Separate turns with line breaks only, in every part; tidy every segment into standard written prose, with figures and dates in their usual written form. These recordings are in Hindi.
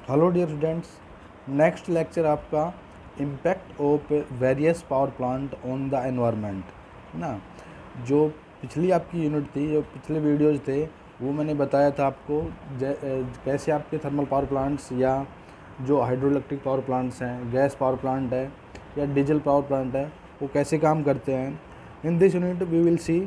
Hello dear students, next lecture आपका impact of various power plant on the environment है ना। जो पिछली आपकी यूनिट थी, जो पिछले वीडियोज़ थे, वो मैंने बताया था आपको कैसे आपके थर्मल पावर प्लांट्स या जो हाइड्रो इलेक्ट्रिक पावर प्लांट्स हैं, गैस पावर प्लांट है या डीजल पावर प्लांट है, वो कैसे काम करते हैं। In this unit we will see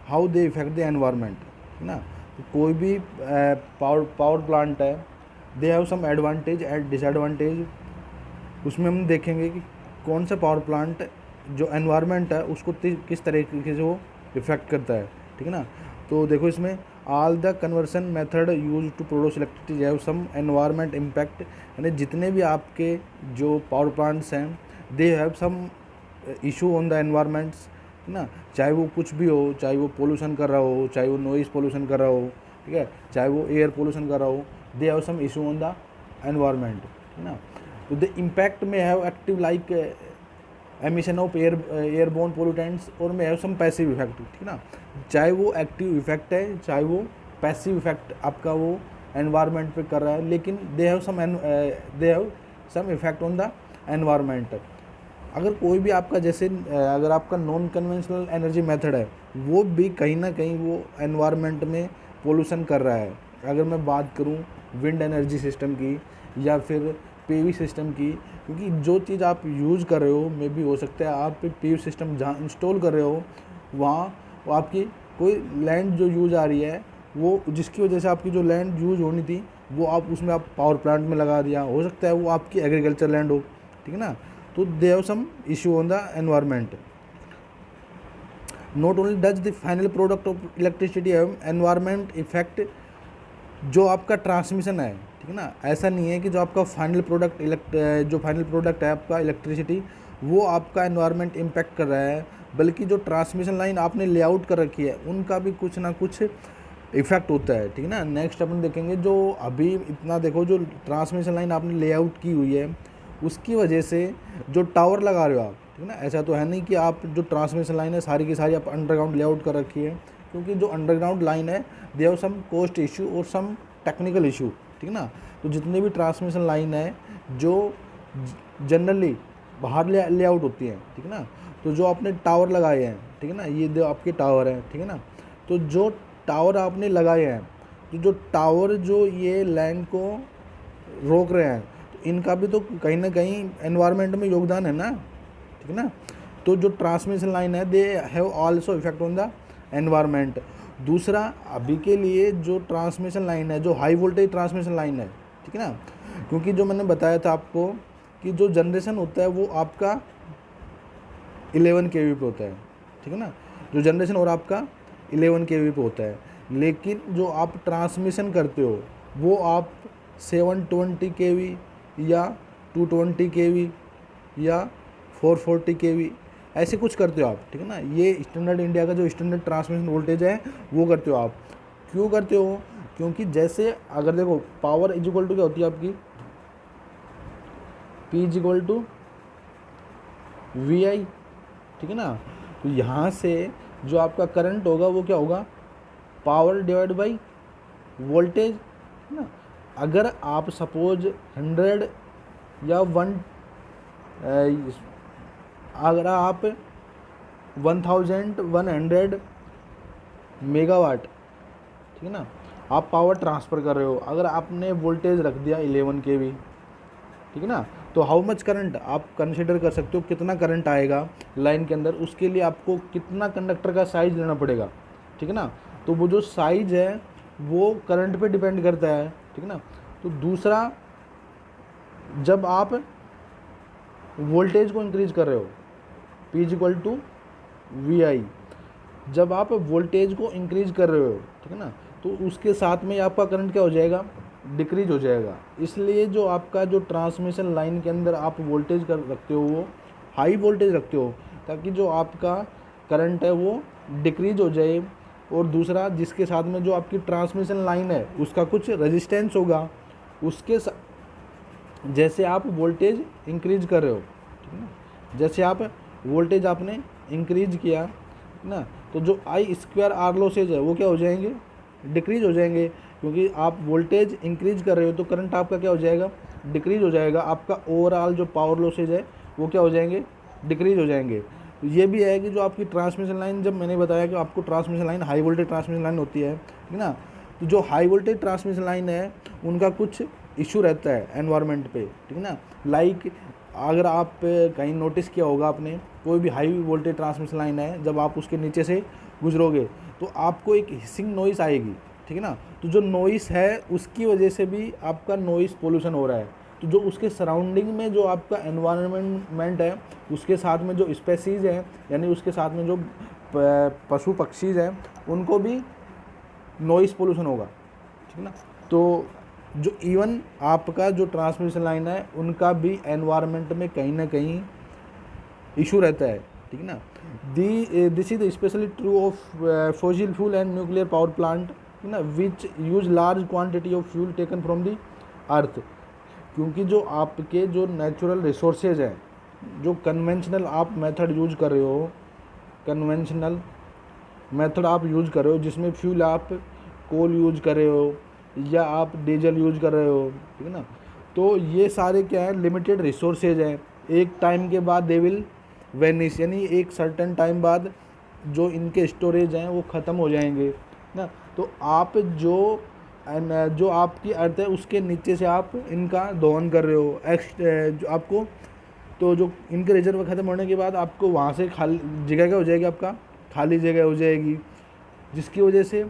how they effect the environment है ना। तो कोई भी पावर प्लांट है, they have some advantage and disadvantage. उसमें हम देखेंगे कि कौन सा पावर प्लांट जो एनवायरनमेंट है उसको किस तरीके से वो इफेक्ट करता है, ठीक है ना। तो देखो इसमें all the conversion method use to produce electricity have some environment impact, यानी जितने भी आपके जो पावर प्लांट्स हैं they have some issue on the environments, है ना। चाहे वो कुछ भी हो, चाहे वो पोल्यूशन कर रहा हो, चाहे वो नॉइज़ पोल्यूशन कर रहा हो, ठीक है, चाहे वो एयर पोल्यूशन कर रहा हो, they have some issue on the environment, है ना। तो the impact may have active like emission of airborne pollutants और may have some passive effect, ठीक है ना। चाहे वो एक्टिव इफेक्ट है, चाहे वो पैसिव इफेक्ट आपका वो एनवायरनमेंट पे कर रहा है, लेकिन they have some effect on the environment. अगर कोई भी आपका जैसे अगर आपका नॉन कन्वेंशनल एनर्जी मेथड है, वो भी कहीं ना कहीं वो एनवायरनमेंट में पोल्यूशन कर रहा है। अगर मैं बात करूं विंड एनर्जी सिस्टम की या फिर पीवी सिस्टम की, क्योंकि जो चीज़ आप यूज़ कर रहे हो मे भी हो सकता है आप पीवी सिस्टम जहाँ इंस्टॉल कर रहे हो वहाँ वो आपकी कोई लैंड जो यूज आ रही है, वो जिसकी वजह से आपकी जो लैंड यूज होनी थी वो आप उसमें आप पावर प्लांट में लगा दिया, हो सकता है वो आपकी एग्रीकल्चर लैंड हो, ठीक है ना। तो they have some issue on the environment. Not only does the final product of electricity have environment effect, जो आपका ट्रांसमिशन है, ठीक है ना, ऐसा नहीं है कि जो आपका फाइनल प्रोडक्ट है आपका इलेक्ट्रिसिटी वो आपका एनवायरनमेंट इम्पैक्ट कर रहा है, बल्कि जो ट्रांसमिशन लाइन आपने लेआउट कर रखी है उनका भी कुछ ना कुछ इफेक्ट होता है, ठीक है ना। नेक्स्ट अपन देखेंगे जो अभी इतना देखो जो ट्रांसमिशन लाइन आपने लेआउट की हुई है उसकी वजह से जो टावर लगा रहे हो आप, ठीक है ना, ऐसा तो है नहीं कि आप जो ट्रांसमिशन लाइन है सारी की सारी आप अंडरग्राउंड लेआउट कर रखी है, क्योंकि जो अंडरग्राउंड लाइन है they have some cost issue और सम टेक्निकल इशू, ठीक है ना। तो जितने भी ट्रांसमिशन लाइन है जो जनरली बाहर लेआउट होती हैं, ठीक है ना, तो जो आपने टावर लगाए हैं, ठीक है ना, ये जो आपके टावर हैं, ठीक है ना, तो जो टावर आपने लगाए हैं, तो जो टावर जो ये लैंड को रोक रहे हैं, तो इनका भी तो कहीं ना कहीं एनवायरनमेंट में योगदान है ना, ठीक है ना। तो जो ट्रांसमिशन लाइन है they have also effect on the environment. दूसरा, अभी के लिए जो ट्रांसमिशन लाइन है, जो हाई वोल्टेज ट्रांसमिशन लाइन है, ठीक है ना, क्योंकि जो मैंने बताया था आपको कि जो जनरेशन होता है वो आपका 11 kV पे होता है, ठीक है ना, जो जनरेशन और आपका 11 kV पे होता है, लेकिन जो आप ट्रांसमिशन करते हो वो आप 720 kV या 220 kV या 440 kV ऐसे कुछ करते हो आप, ठीक है ना। ये स्टैंडर्ड इंडिया का जो स्टैंडर्ड ट्रांसमिशन वोल्टेज है वो करते हो आप। क्यों करते हो? क्योंकि जैसे अगर देखो पावर इज इक्वल टू क्या होती है आपकी, P is equal to VI, ठीक है ना। तो यहाँ से जो आपका करंट होगा वो क्या होगा, पावर डिवाइड बाई वोल्टेज, है ना। अगर आप सपोज 100 या 1 अगर आप 1100 मेगावाट, ठीक है ना, आप पावर ट्रांसफ़र कर रहे हो, अगर आपने वोल्टेज रख दिया 11 kV, ठीक है ना, तो हाउ मच करंट आप कंसिडर कर सकते हो, कितना करंट आएगा लाइन के अंदर, उसके लिए आपको कितना कंडक्टर का साइज़ लेना पड़ेगा, ठीक है ना। तो वो जो साइज़ है वो करंट पे डिपेंड करता है, ठीक है ना। तो दूसरा, जब आप वोल्टेज को इंक्रीज कर रहे हो, P is equal to VI, जब आप वोल्टेज को इंक्रीज कर रहे हो, ठीक है ना, तो उसके साथ में आपका करंट क्या हो जाएगा, डिक्रीज हो जाएगा। इसलिए जो आपका जो ट्रांसमिशन लाइन के अंदर आप वोल्टेज कर रखते हो वो हाई वोल्टेज रखते हो, ताकि जो आपका करंट है वो डिक्रीज हो जाए। और दूसरा, जिसके साथ में जो आपकी ट्रांसमिशन लाइन है उसका कुछ रेजिस्टेंस होगा, उसके जैसे आप वोल्टेज इंक्रीज कर रहे हो, ठीक है ना, जैसे आप वोल्टेज आपने इंक्रीज किया ना, तो जो I² R लॉसेज है वो क्या हो जाएंगे, डिक्रीज हो जाएंगे, क्योंकि आप वोल्टेज इंक्रीज कर रहे हो तो करंट आपका क्या हो जाएगा, डिक्रीज हो जाएगा, आपका ओवरऑल जो पावर लॉसेज है वो क्या हो जाएंगे, डिक्रीज हो जाएंगे। ये भी है कि जो आपकी ट्रांसमिशन लाइन, जब मैंने बताया कि आपको transmission line high voltage transmission line होती है, ठीक ना, तो जो हाई वोल्टेज ट्रांसमिशन लाइन है उनका कुछ इशू रहता है एनवायरनमेंट पे, ठीक ना। लाइक अगर आप कहीं नोटिस किया होगा आपने, कोई भी हाई वोल्टेज ट्रांसमिशन लाइन है, जब आप उसके नीचे से गुजरोगे तो आपको एक हिसिंग नॉइस आएगी, ठीक है ना। तो जो नॉइस है उसकी वजह से भी आपका नॉइस पोल्यूशन हो रहा है। तो जो उसके सराउंडिंग में जो आपका एनवायरनमेंट है, उसके साथ में जो स्पेसीज़ हैं, यानी उसके साथ में जो पशु पक्षीज़ हैं, उनको भी नॉइस पोल्यूशन होगा, ठीक ना। तो जो इवन आपका जो ट्रांसमिशन लाइन है उनका भी एनवायरनमेंट में कहीं ना कहीं इशू रहता है, ठीक ना। This is specially true of fossil fuel and nuclear power plant, ठीक ना, which use large quantity of fuel taken from the earth. क्योंकि जो आपके जो नेचुरल रिसोर्सेज हैं, जो कन्वेंशनल आप मेथड यूज कर रहे हो, कन्वेंशनल मेथड आप यूज कर रहे हो जिसमें फ्यूल आप कोल यूज कर रहे हो या आप डीजल यूज कर रहे हो, ठीक है ना, तो ये सारे क्या है, लिमिटेड रिसोर्सेज हैं। एक टाइम के बाद दे विल वेनिश, यानी एक सर्टेन टाइम बाद जो इनके स्टोरेज हैं वो ख़त्म हो जाएंगे ना। तो आप जो आपकी अर्थ है उसके नीचे से आप इनका दोहन कर रहे हो, जो आपको, तो जो इनके रिजर्व ख़त्म होने के बाद आपको वहाँ से खाली जगह क्या हो जाएगी, आपका खाली जगह हो जाएगी, जिसकी वजह से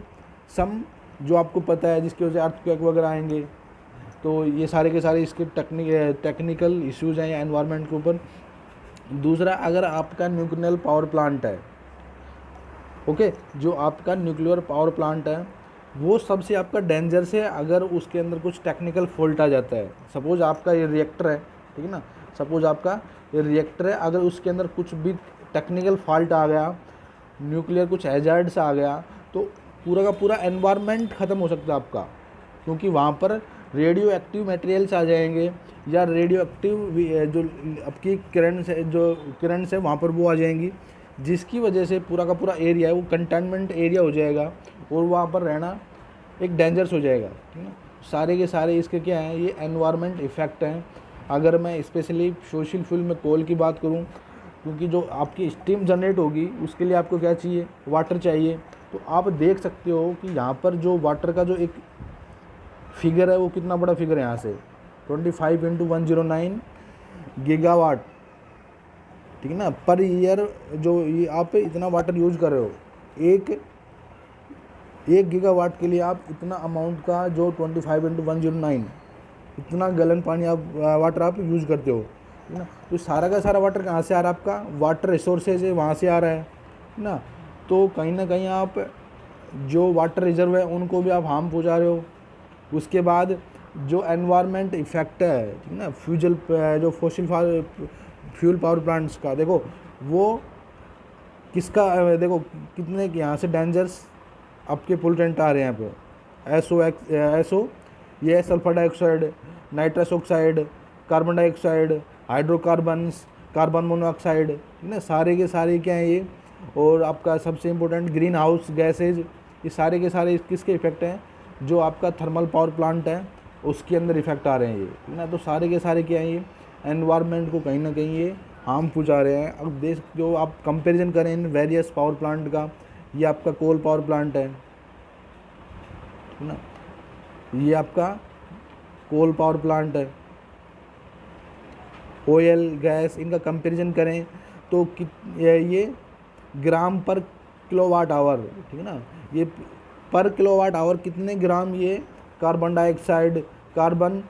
सम, जो आपको पता है, जिसकी वजह से अर्थक्वेक वगैरह आएंगे। तो ये सारे के सारे इसके टेक्निकल इश्यूज हैं एनवायरनमेंट के ऊपर। दूसरा, अगर आपका न्यूक्लियर पावर प्लांट है, ओके, जो आपका न्यूक्लियर पावर प्लांट है वो सबसे आपका डेंजर से, अगर उसके अंदर कुछ टेक्निकल फॉल्ट आ जाता है, सपोज आपका ये रिएक्टर है, ठीक है ना, सपोज आपका ये रिएक्टर है, अगर उसके अंदर कुछ भी टेक्निकल फॉल्ट आ गया, न्यूक्लियर कुछ हैजार्ड्स आ गया, तो पूरा का पूरा एनवायरनमेंट ख़त्म हो सकता है आपका, क्योंकि वहाँ पर रेडियो एक्टिव मटेरियल्स आ जाएंगे या रेडियो एक्टिव जो आपकी किरणस है वहाँ पर वो आ जाएंगी, जिसकी वजह से पूरा का पूरा एरिया है वो कंटेनमेंट एरिया हो जाएगा और वहाँ पर रहना एक डेंजरस हो जाएगा, ठीक है। सारे के सारे इसके क्या हैं, ये एनवायरनमेंट इफ़ेक्ट हैं। अगर मैं स्पेशली सोशल फ्यूल में कोल की बात करूँ, क्योंकि जो आपकी स्टीम जनरेट होगी उसके लिए आपको क्या चाहिए, वाटर चाहिए। तो आप देख सकते हो कि यहाँ पर जो वाटर का जो एक फिगर है वो कितना बड़ा फिगर है, यहाँ से 25 × 109 गीगावाट, ठीक है ना, पर ईयर। जो ये आप इतना वाटर यूज कर रहे हो, एक गीगावाट के लिए आप इतना अमाउंट का जो 25 × 109 इतना गलन पानी आप वाटर आप यूज़ करते हो, है ना। तो सारा का सारा वाटर कहाँ से आ रहा है, आपका वाटर रिसोर्सेज है वहाँ से आ रहा है ना। तो कहीं ना कहीं आप जो वाटर रिजर्व है उनको भी आप हार्म पहुँचा रहे हो। उसके बाद जो एनवायरनमेंट इफेक्ट है, ठीक है ना, जो फॉसिल फ्यूल पावर प्लांट्स का, देखो वो किसका, देखो कितने यहाँ से डेंजर्स आपके पोल्यूटेंट आ रहे हैं यहाँ पे। एसओ ये है sulphur dioxide, nitrous oxide, carbon dioxide, hydrocarbons, carbon monoxide, ठीक है ना, सारे के सारे क्या हैं ये। और आपका सबसे इम्पोर्टेंट ग्रीन हाउस गैसेज, ये सारे के सारे किसके इफेक्ट हैं, जो आपका थर्मल पावर प्लांट है उसके अंदर इफेक्ट आ रहे हैं ये, ठीक है ना। तो सारे के सारे क्या हैं, ये एनवायरनमेंट को कहीं ना कहीं ये हार्म पहुँचा रहे हैं। अब देख जो आप कंपेरिजन करें इन वेरियस पावर प्लांट का, ये आपका कोल पावर प्लांट है, ठीक है ना, ये आपका कोल पावर प्लांट है, ऑयल गैस, इनका कंपैरिजन करें तो ये ग्राम पर किलोवाट आवर, ठीक है ना, ये पर किलोवाट आवर कितने ग्राम ये कार्बन डाइऑक्साइड, कार्बन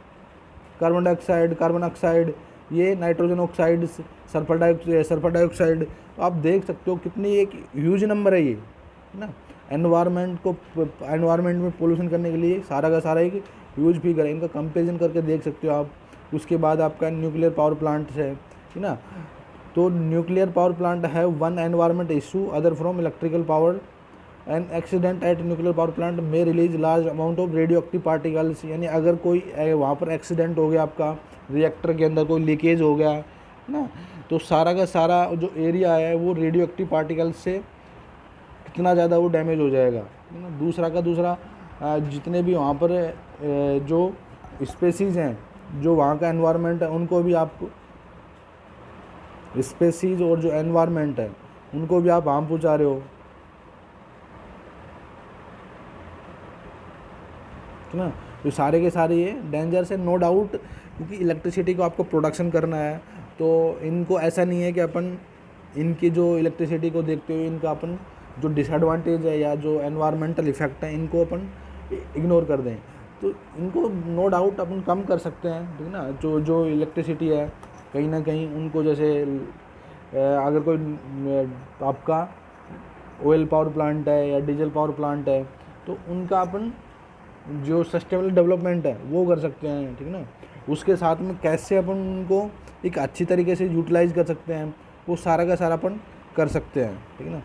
ऑक्साइड, ये नाइट्रोजन ऑक्साइड, सल्फर डाइऑक्साइड, आप देख सकते हो कितनी एक ह्यूज नंबर है ये, है ना। एनवायरनमेंट में पोल्यूशन करने के लिए सारा का सारा एक ह्यूज फिगर है, इनका कंपेरिजन करके देख सकते हो आप। उसके बाद आपका न्यूक्लियर पावर प्लांट है, ठीक ना। तो न्यूक्लियर पावर प्लांट है one environment issue other from electrical power. An accident at nuclear power plant में release large amount of radioactive particles, यानी अगर कोई वहाँ पर एक्सीडेंट हो गया, आपका रिएक्टर के अंदर कोई लीकेज हो गया ना, तो सारा का सारा जो एरिया है वो रेडियो एक्टिव पार्टिकल्स से कितना ज़्यादा वो डैमेज हो जाएगा, है ना। दूसरा जितने भी वहाँ पर जो स्पेसीज़ हैं जो वहाँ का एनवायरनमेंट है उनको भी आप, स्पेसीज और जो एनवायरनमेंट है उनको भी आप हार्म पहुँचा रहे हो, है ना। तो सारे के सारे ये डेंजर्स है, नो डाउट, क्योंकि इलेक्ट्रिसिटी को आपको प्रोडक्शन करना है, तो इनको ऐसा नहीं है कि अपन इनकी जो इलेक्ट्रिसिटी को देखते हुए इनका अपन जो डिसएडवांटेज है या जो एनवायरमेंटल इफेक्ट है इनको अपन इग्नोर कर दें। तो इनको नो डाउट अपन कम कर सकते हैं, ठीक है ना। जो जो इलेक्ट्रिसिटी है कहीं ना कहीं उनको, जैसे अगर कोई आपका ऑयल पावर प्लांट है या डीजल पावर प्लांट है, तो उनका अपन जो सस्टेनेबल डेवलपमेंट है वो कर सकते हैं, ठीक है ना। उसके साथ में कैसे अपन उनको एक अच्छी तरीके से यूटिलाइज कर सकते हैं, वो सारा का सारा अपन कर सकते हैं, ठीक है ना।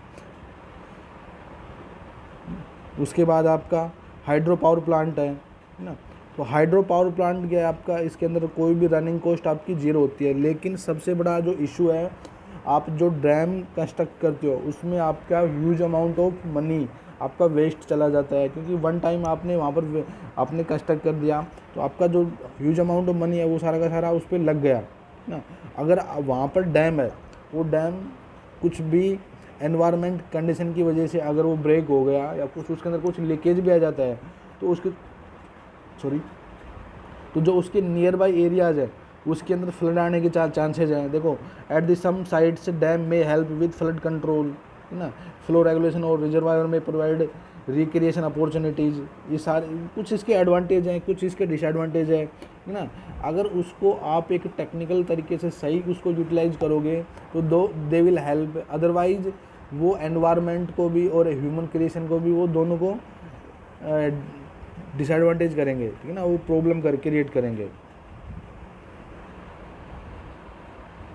उसके बाद आपका हाइड्रो पावर प्लांट है ना। तो हाइड्रो पावर प्लांट क्या है आपका, इसके अंदर कोई भी रनिंग कॉस्ट आपकी जीरो होती है, लेकिन सबसे बड़ा जो इशू है, आप जो डैम कंस्ट्रक्ट करते हो उसमें आपका ह्यूज अमाउंट ऑफ मनी आपका वेस्ट चला जाता है, क्योंकि वन टाइम आपने वहाँ पर आपने कंस्ट्रक्ट कर दिया तो आपका जो ह्यूज अमाउंट ऑफ मनी है वो सारा का सारा उस पर लग गया ना। अगर वहाँ पर डैम है, वो डैम कुछ भी एनवायरनमेंट कंडीशन की वजह से अगर वो ब्रेक हो गया या कुछ उसके अंदर कुछ लीकेज भी आ जाता है, तो उसके तो जो उसके नियर बाई एरियाज़ है उसके अंदर फ्लड आने के चांसेज हैं। देखो, at the some sites dam में हेल्प विद फ्लड कंट्रोल, है ना, फ्लो रेगुलेशन और रिजर्वायर में प्रोवाइड रिक्रिएशन अपॉर्चुनिटीज़। ये सारे कुछ इसके एडवांटेज हैं, कुछ इसके डिसएडवांटेज है ना। अगर उसको आप एक टेक्निकल तरीके से सही उसको यूटिलाइज करोगे तो दे विल हेल्प, अदरवाइज वो एनवायरनमेंट को भी और ह्यूमन क्रिएशन को भी, वो दोनों को डिसएडवांटेज करेंगे, ठीक है ना, वो प्रॉब्लम क्रिएट करेंगे।